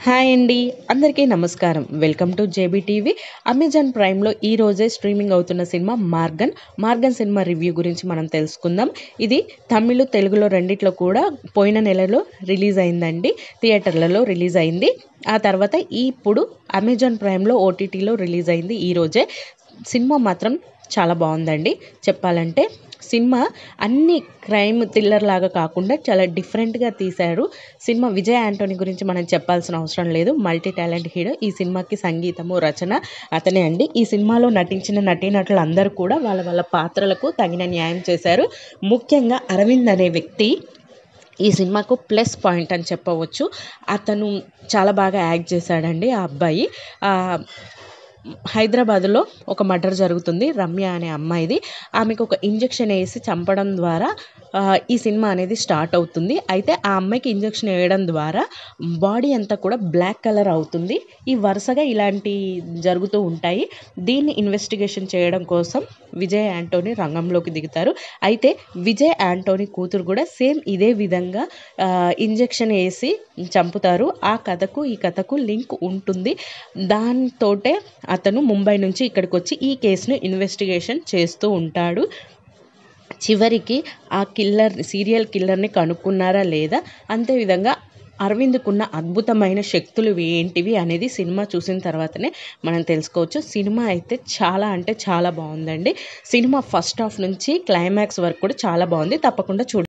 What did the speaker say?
Hi అండి, అందరికీ నమస్కారం. Welcome to JB TV. Amazon ప్రైమ్లో ఈ రోజే స్ట్రీమింగ్ అవుతున్న సినిమా మార్గన్ సినిమా రివ్యూ గురించి మనం తెలుసుకుందాం. ఇది తమిళ్, తెలుగులో రెండిట్లో కూడా పోయిన నెలలో రిలీజ్ అయిందండి. థియేటర్లలో రిలీజ్ అయింది. ఆ తర్వాత ఇప్పుడు అమెజాన్ ప్రైమ్లో ఓటీటీలో రిలీజ్ అయింది ఈ రోజే. సినిమా మాత్రం చాలా బాగుందండి. చెప్పాలంటే సినిమా అన్ని క్రైమ్ థ్రిల్లర్ లాగా కాకుండా చాలా డిఫరెంట్గా తీశారు. సినిమా విజయ్ యాంటోనీ గురించి మనం చెప్పాల్సిన అవసరం లేదు. Multi talent hero. ఈ సినిమాకి సంగీతము రచన అతనే అండి. ఈ సినిమాలో నటించిన నటీనటులు అందరూ కూడా వాళ్ళ వాళ్ళ పాత్రలకు తగిన న్యాయం చేశారు. ముఖ్యంగా అరవింద్ అనే వ్యక్తి ఈ సినిమాకు ప్లస్ పాయింట్ అని చెప్పవచ్చు. అతను చాలా బాగా యాక్ట్ చేశాడండి. ఆ అబ్బాయి హైదరాబాద్లో ఒక మర్డర్ జరుగుతుంది. రమ్య అనే అమ్మాయిది. ఆమెకు ఒక ఇంజెక్షన్ వేసి చంపడం ద్వారా ఈ సినిమా అనేది స్టార్ట్ అవుతుంది. అయితే ఆ అమ్మాయికి ఇంజెక్షన్ వేయడం ద్వారా బాడీ అంతా కూడా బ్లాక్ కలర్ అవుతుంది. ఈ వరుసగా ఇలాంటి జరుగుతూ ఉంటాయి. దీన్ని ఇన్వెస్టిగేషన్ చేయడం కోసం విజయ్ యాంటోనీ రంగంలోకి దిగుతారు. అయితే విజయ్ యాంటోనీ కూతురు కూడా సేమ్ ఇదే విధంగా ఇంజెక్షన్ వేసి చంపుతారు. ఆ కథకు ఈ కథకు లింక్ ఉంటుంది. దాంతోటే అతను ముంబై నుంచి ఇక్కడికి వచ్చి ఈ కేసును ఇన్వెస్టిగేషన్ చేస్తూ ఉంటాడు. చివరికి ఆ సీరియల్ కిల్లర్ని కనుక్కున్నారా లేదా, అంతేవిధంగా అరవింద్కున్న అద్భుతమైన శక్తులు ఏంటివి అనేది సినిమా చూసిన తర్వాతనే మనం తెలుసుకోవచ్చు. సినిమా అయితే చాలా అంటే చాలా బాగుందండి. సినిమా ఫస్ట్ హాఫ్ నుంచి క్లైమాక్స్ వరకు కూడా చాలా బాగుంది. తప్పకుండా చూడండి.